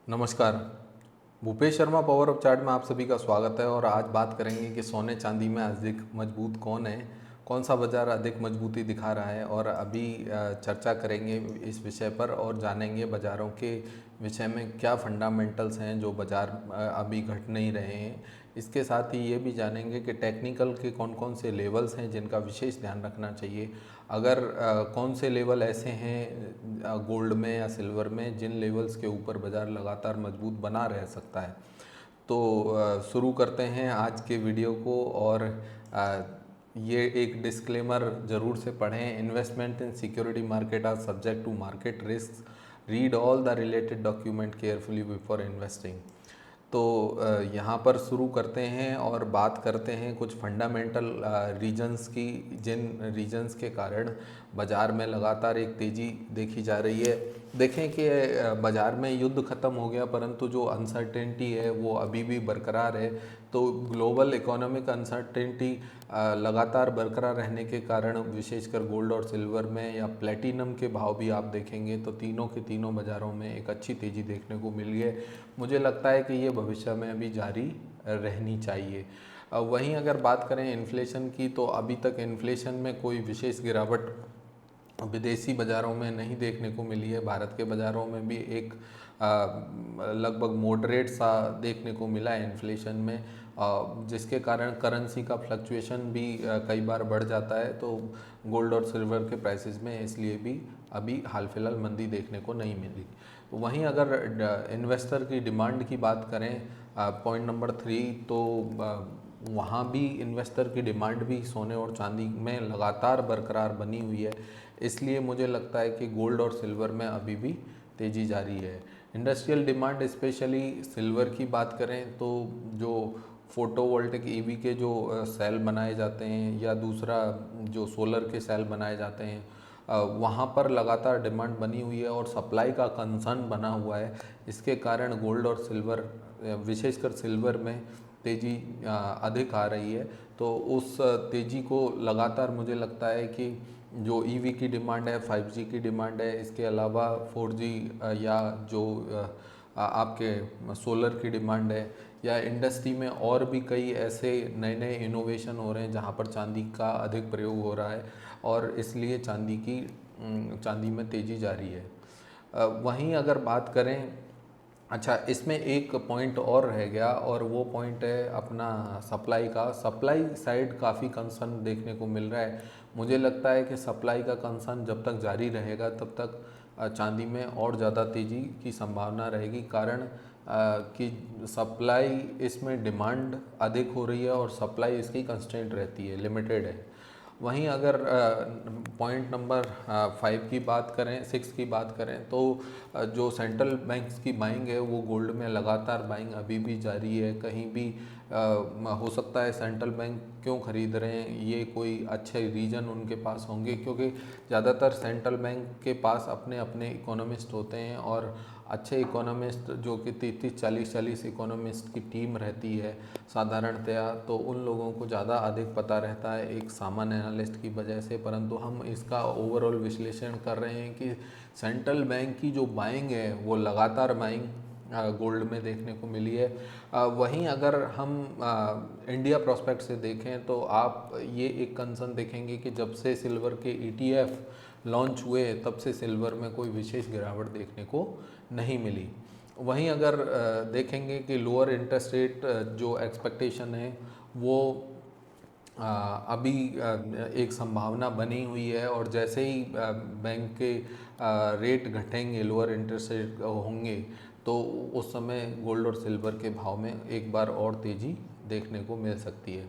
नमस्कार। Bhupesh Sharma power of chart में आप सभी का स्वागत है। और आज बात करेंगे कि सोने चांदी में अधिक मजबूत कौन है, कौन सा बाज़ार अधिक मजबूती दिखा रहा है। और अभी चर्चा करेंगे इस विषय पर और जानेंगे बाज़ारों के विषय में क्या फंडामेंटल्स हैं जो बाज़ार अभी घट नहीं रहे हैं। इसके साथ ही ये भी जानेंगे कि टेक्निकल के कौन कौन से लेवल्स हैं जिनका विशेष ध्यान रखना चाहिए। अगर कौन से लेवल ऐसे हैं गोल्ड में या सिल्वर में जिन लेवल्स के ऊपर बाज़ार लगातार मजबूत बना रह सकता है। तो शुरू करते हैं आज के वीडियो को। और ये एक डिस्क्लेमर ज़रूर से पढ़ें। Investment in security market are subject to market risk, read all the related document carefully before investing. तो यहाँ पर शुरू करते हैं और बात करते हैं कुछ फंडामेंटल रीजंस की, जिन रीजंस के कारण बाज़ार में लगातार एक तेज़ी देखी जा रही है। देखें कि बाज़ार में युद्ध ख़त्म हो गया परंतु जो अनसर्टेनिटी है वो अभी भी बरकरार है। तो ग्लोबल इकोनॉमिक अनसर्टेनिटी लगातार बरकरार रहने के कारण विशेषकर गोल्ड और सिल्वर में या प्लेटिनम के भाव भी आप देखेंगे तो तीनों के तीनों बाज़ारों में एक अच्छी तेज़ी देखने को मिली है। मुझे लगता है कि ये भविष्य में अभी जारी रहनी चाहिए। वहीं अगर बात करें इन्फ्लेशन की तो अभी तक इन्फ्लेशन में कोई विशेष गिरावट विदेशी बाज़ारों में नहीं देखने को मिली है। भारत के बाज़ारों में भी एक लगभग मॉडरेट सा देखने को मिला है इन्फ्लेशन में, जिसके कारण करेंसी का फ्लक्चुएशन भी कई बार बढ़ जाता है। तो गोल्ड और सिल्वर के प्राइसेस में इसलिए भी अभी हाल फिलहाल मंदी देखने को नहीं मिली। तो वहीं अगर इन्वेस्टर की डिमांड की बात करें पॉइंट नंबर 3, तो वहाँ भी इन्वेस्टर की डिमांड भी सोने और चांदी में लगातार बरकरार बनी हुई है। इसलिए मुझे लगता है कि गोल्ड और सिल्वर में अभी भी तेज़ी जारी है। इंडस्ट्रियल डिमांड स्पेशली सिल्वर की बात करें तो जो फोटोवोल्टिक ईवी के जो सेल बनाए जाते हैं या दूसरा जो सोलर के सेल बनाए जाते हैं वहाँ पर लगातार डिमांड बनी हुई है और सप्लाई का कंसर्न बना हुआ है। इसके कारण गोल्ड और सिल्वर विशेषकर सिल्वर में तेज़ी अधिक आ रही है। तो उस तेज़ी को लगातार मुझे लगता है कि जो ईवी की डिमांड है, 5G की डिमांड है, इसके अलावा 4G या जो आपके सोलर की डिमांड है, या इंडस्ट्री में और भी कई ऐसे नए नए इनोवेशन हो रहे हैं जहाँ पर चांदी का अधिक प्रयोग हो रहा है और इसलिए चांदी में तेज़ी जारी है। वहीं अगर बात करें, अच्छा इसमें एक पॉइंट और रह गया और वो पॉइंट है अपना सप्लाई का। सप्लाई साइड काफ़ी कंसर्न देखने को मिल रहा है। मुझे लगता है कि सप्लाई का कंसर्न जब तक जारी रहेगा तब तक चांदी में और ज़्यादा तेज़ी की संभावना रहेगी। कारण कि सप्लाई इसमें डिमांड अधिक हो रही है और सप्लाई इसकी कंस्ट्रेंट रहती है, लिमिटेड है। वहीं अगर पॉइंट नंबर 5 की बात करें, 6 की बात करें तो जो सेंट्रल बैंक्स की बाइंग है वो गोल्ड में लगातार बाइंग अभी भी जारी है। कहीं भी हो सकता है सेंट्रल बैंक क्यों खरीद रहे हैं, ये कोई अच्छे रीज़न उनके पास होंगे, क्योंकि ज़्यादातर सेंट्रल बैंक के पास अपने अपने इकोनॉमिस्ट होते हैं और अच्छे इकोनॉमिस्ट जो कि 30-40 इकोनॉमिस्ट की टीम रहती है साधारणतया, तो उन लोगों को ज़्यादा अधिक पता रहता है एक सामान्य एनालिस्ट की वजह से। परंतु हम इसका ओवरऑल विश्लेषण कर रहे हैं कि सेंट्रल बैंक की जो बाइंग है वो लगातार बाइंग गोल्ड में देखने को मिली है। वहीं अगर हम इंडिया प्रोस्पेक्ट से देखें तो आप ये एक कंसर्न देखेंगे कि जब से सिल्वर के ETF लॉन्च हुए तब से सिल्वर में कोई विशेष गिरावट देखने को नहीं मिली। वहीं अगर देखेंगे कि लोअर इंटरेस्ट रेट जो एक्सपेक्टेशन है वो अभी एक संभावना बनी हुई है और जैसे ही बैंक के रेट घटेंगे, लोअर इंटरेस्ट रेट होंगे, तो उस समय गोल्ड और सिल्वर के भाव में एक बार और तेज़ी देखने को मिल सकती है।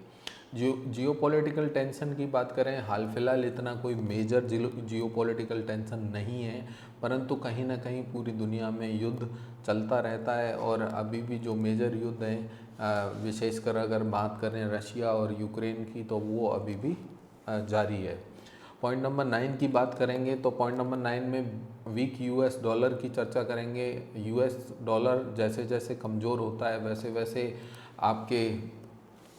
जियोपॉलिटिकल टेंशन की बात करें, हाल फिलहाल इतना कोई मेजर जियोपॉलिटिकल टेंशन नहीं है, परंतु कहीं ना कहीं पूरी दुनिया में युद्ध चलता रहता है और अभी भी जो मेजर युद्ध हैं विशेषकर अगर बात करें रशिया और यूक्रेन की तो वो अभी भी जारी है। पॉइंट नंबर 9 की बात करेंगे तो पॉइंट नंबर 9 में वीक US डॉलर की चर्चा करेंगे। US डॉलर जैसे जैसे कमज़ोर होता है वैसे वैसे आपके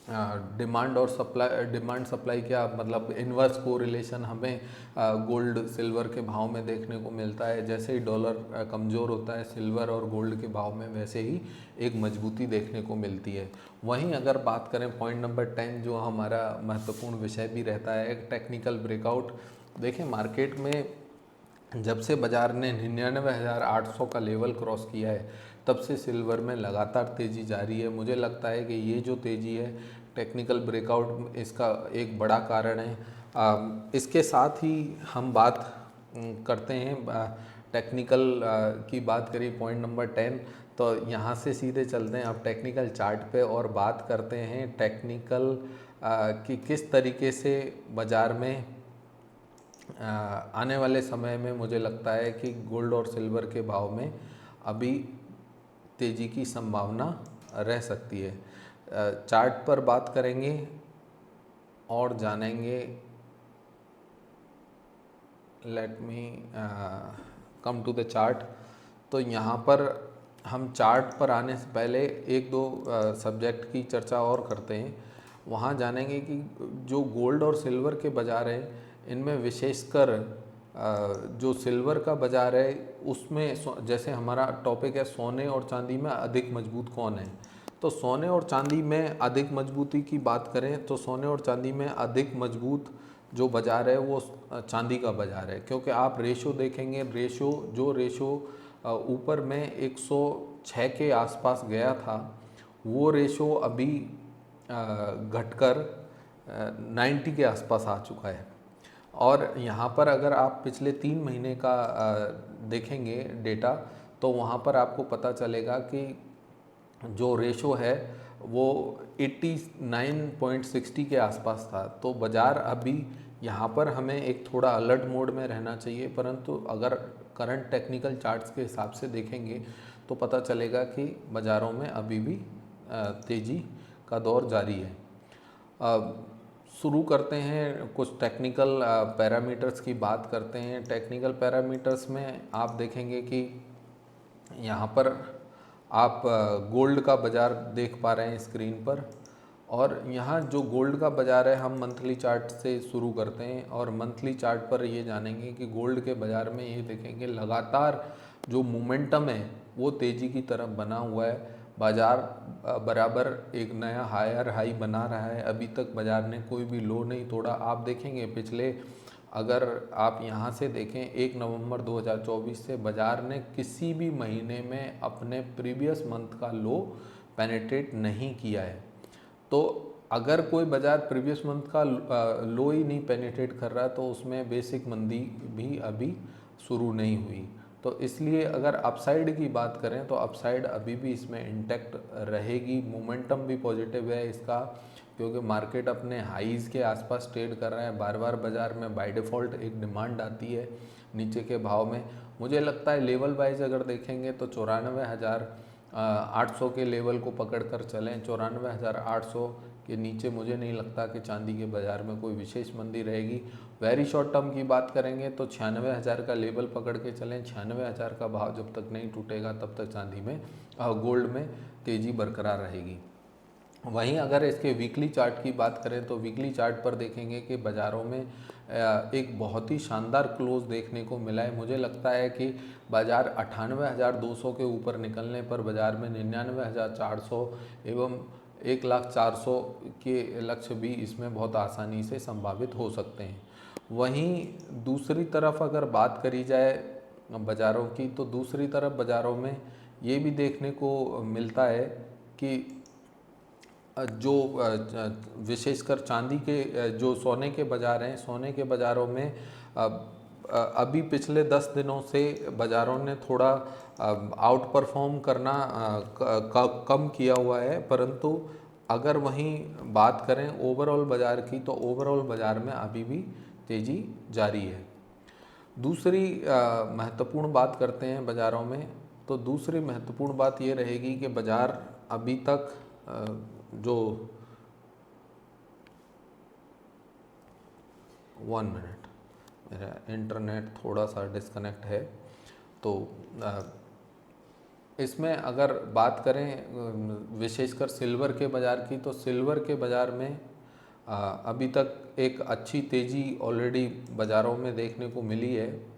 डिमांड सप्लाई क्या मतलब इन्वर्स कोरिलेशन हमें गोल्ड सिल्वर के भाव में देखने को मिलता है। जैसे ही डॉलर कमज़ोर होता है सिल्वर और गोल्ड के भाव में वैसे ही एक मजबूती देखने को मिलती है। वहीं अगर बात करें पॉइंट नंबर 10 जो हमारा महत्वपूर्ण विषय भी रहता है, टेक्निकल ब्रेकआउट। देखिए मार्केट में जब से बाज़ार ने 99,800 का लेवल क्रॉस किया है तब से सिल्वर में लगातार तेज़ी जारी है। मुझे लगता है कि ये जो तेज़ी है टेक्निकल ब्रेकआउट इसका एक बड़ा कारण है। इसके साथ ही हम बात करते हैं टेक्निकल की बात करिए पॉइंट नंबर 10, तो यहाँ से सीधे चलते हैं अब टेक्निकल चार्ट पे और बात करते हैं टेक्निकल कि किस तरीके से बाज़ार में आने वाले समय में मुझे लगता है कि गोल्ड और सिल्वर के भाव में अभी तेज़ी की संभावना रह सकती है। चार्ट पर बात करेंगे और जानेंगे। Let me come to the chart. तो यहाँ पर हम चार्ट पर आने से पहले एक दो सब्जेक्ट की चर्चा और करते हैं। वहाँ जानेंगे कि जो गोल्ड और सिल्वर के बाज़ार हैं इनमें विशेषकर जो सिल्वर का बाज़ार है उसमें जैसे हमारा टॉपिक है सोने और चांदी में अधिक मजबूत कौन है। तो सोने और चांदी में अधिक मजबूती की बात करें तो सोने और चांदी में अधिक मजबूत जो बाज़ार है वो चांदी का बाज़ार है, क्योंकि आप रेशो देखेंगे, रेशो ऊपर में 106 के आसपास गया था, वो रेशो अभी घटकर 90 के आसपास आ चुका है। और यहाँ पर अगर आप पिछले 3 महीने का देखेंगे डेटा तो वहाँ पर आपको पता चलेगा कि जो रेशो है वो 89.60 के आसपास था। तो बाज़ार अभी यहाँ पर हमें एक थोड़ा अलर्ट मोड में रहना चाहिए, परंतु अगर करंट टेक्निकल चार्ट्स के हिसाब से देखेंगे तो पता चलेगा कि बाज़ारों में अभी भी तेज़ी का दौर जारी है। शुरू करते हैं कुछ टेक्निकल पैरामीटर्स की बात करते हैं। टेक्निकल पैरामीटर्स में आप देखेंगे कि यहाँ पर आप गोल्ड का बाज़ार देख पा रहे हैं स्क्रीन पर, और यहाँ जो गोल्ड का बाज़ार है हम मंथली चार्ट से शुरू करते हैं और मंथली चार्ट पर ये जानेंगे कि गोल्ड के बाज़ार में ये देखेंगे लगातार जो मोमेंटम है वो तेज़ी की तरफ बना हुआ है। बाज़ार बराबर एक नया हायर हाई बना रहा है, अभी तक बाज़ार ने कोई भी लो नहीं तोड़ा। आप देखेंगे पिछले, अगर आप यहाँ से देखें 1 नवंबर 2024 से बाज़ार ने किसी भी महीने में अपने प्रीवियस मंथ का लो पेनिट्रेट नहीं किया है। तो अगर कोई बाज़ार प्रीवियस मंथ का लो ही नहीं पेनिट्रेट कर रहा तो उसमें बेसिक मंदी भी अभी शुरू नहीं हुई। तो इसलिए अगर अपसाइड की बात करें तो अपसाइड अभी भी इसमें इंटैक्ट रहेगी। मोमेंटम भी पॉजिटिव है इसका, क्योंकि मार्केट अपने हाईज़ के आसपास ट्रेड कर रहा है। बार बार बाज़ार में बाय डिफ़ॉल्ट एक डिमांड आती है नीचे के भाव में। मुझे लगता है लेवल वाइज अगर देखेंगे तो 94,800 के लेवल को पकड़ कर चलें। 94,800 के नीचे मुझे नहीं लगता कि चांदी के बाज़ार में कोई विशेष मंदी रहेगी। वेरी शॉर्ट टर्म की बात करेंगे तो 96,000 का लेवल पकड़ के चलें। 96,000 का भाव जब तक नहीं टूटेगा तब तक चांदी में गोल्ड में तेज़ी बरकरार रहेगी। वहीं अगर इसके वीकली चार्ट की बात करें तो वीकली चार्ट पर देखेंगे कि बाज़ारों में एक बहुत ही शानदार क्लोज देखने को मिला है। मुझे लगता है कि बाज़ार 98,200 के ऊपर निकलने पर बाज़ार में 99,400 एवं 1,04,000 के लक्ष्य भी इसमें बहुत आसानी से संभावित हो सकते हैं। वहीं दूसरी तरफ अगर बात करी जाए बाज़ारों की तो दूसरी तरफ बाज़ारों में ये भी देखने को मिलता है कि जो विशेषकर चांदी के जो सोने के बाज़ार हैं, सोने के बाज़ारों में अभी पिछले 10 दिनों से बाज़ारों ने थोड़ा आउट परफॉर्म करना कम किया हुआ है, परंतु अगर वहीं बात करें ओवरऑल बाज़ार की तो ओवरऑल बाज़ार में अभी भी तेज़ी जारी है। दूसरी महत्वपूर्ण बात करते हैं बाज़ारों में, तो दूसरी महत्वपूर्ण बात ये रहेगी कि बाज़ार अभी तक जो 1 मिनट, मेरा इंटरनेट थोड़ा सा डिस्कनेक्ट है तो इसमें अगर बात करें विशेषकर सिल्वर के बाज़ार की, तो सिल्वर के बाज़ार में अभी तक एक अच्छी तेज़ी ऑलरेडी बाज़ारों में देखने को मिली है।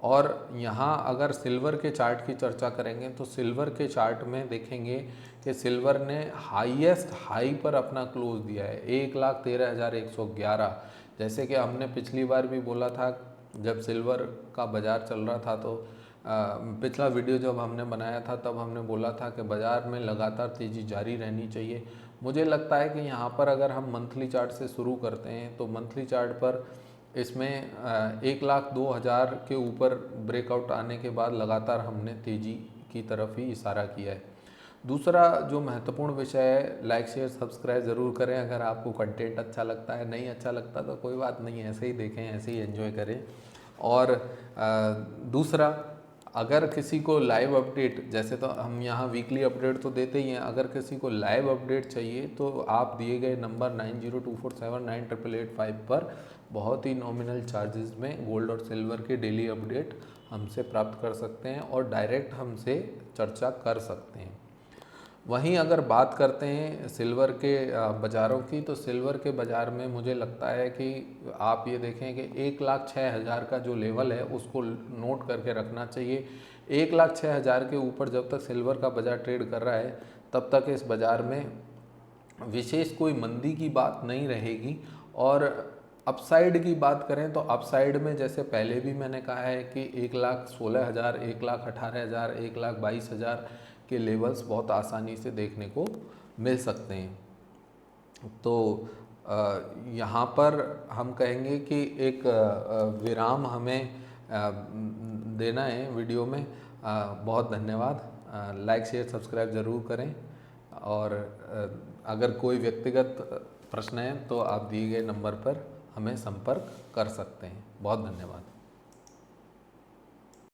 और यहाँ अगर सिल्वर के चार्ट की चर्चा करेंगे तो सिल्वर के चार्ट में देखेंगे कि सिल्वर ने हाईएस्ट हाई पर अपना क्लोज दिया है 1,13,111। जैसे कि हमने पिछली बार भी बोला था, जब सिल्वर का बाज़ार चल रहा था, तो पिछला वीडियो जब हमने बनाया था तब हमने बोला था कि बाज़ार में लगातार तेज़ी जारी रहनी चाहिए। मुझे लगता है कि यहाँ पर अगर हम मंथली चार्ट से शुरू करते हैं तो मंथली चार्ट पर इसमें 1,02,000 के ऊपर ब्रेकआउट आने के बाद लगातार हमने तेज़ी की तरफ ही इशारा किया है। दूसरा जो महत्वपूर्ण विषय है, लाइक शेयर सब्सक्राइब ज़रूर करें। अगर आपको कंटेंट अच्छा लगता है, नहीं अच्छा लगता तो कोई बात नहीं, ऐसे ही देखें, ऐसे ही एंजॉय करें। और दूसरा, अगर किसी को लाइव अपडेट, जैसे तो हम यहाँ वीकली अपडेट तो देते ही हैं, अगर किसी को लाइव अपडेट चाहिए तो आप दिए गए नंबर 9024798885 पर बहुत ही नॉमिनल चार्जेस में गोल्ड और सिल्वर के डेली अपडेट हमसे प्राप्त कर सकते हैं और डायरेक्ट हमसे चर्चा कर सकते हैं। वहीं अगर बात करते हैं सिल्वर के बाज़ारों की, तो सिल्वर के बाज़ार में मुझे लगता है कि आप ये देखें कि 1,06,000 का जो लेवल है उसको नोट करके रखना चाहिए। 1,06,000 के ऊपर जब तक सिल्वर का बाज़ार ट्रेड कर रहा है तब तक इस बाज़ार में विशेष कोई मंदी की बात नहीं रहेगी। और अपसाइड की बात करें तो अपसाइड में, जैसे पहले भी मैंने कहा है कि 1,16,000, 1,18,000, 1,22,000 के लेवल्स बहुत आसानी से देखने को मिल सकते हैं। तो यहाँ पर हम कहेंगे कि एक विराम हमें देना है वीडियो में। बहुत धन्यवाद। लाइक शेयर सब्सक्राइब ज़रूर करें। और अगर कोई व्यक्तिगत प्रश्न है तो आप दिए गए नंबर पर हमें संपर्क कर सकते हैं। बहुत धन्यवाद।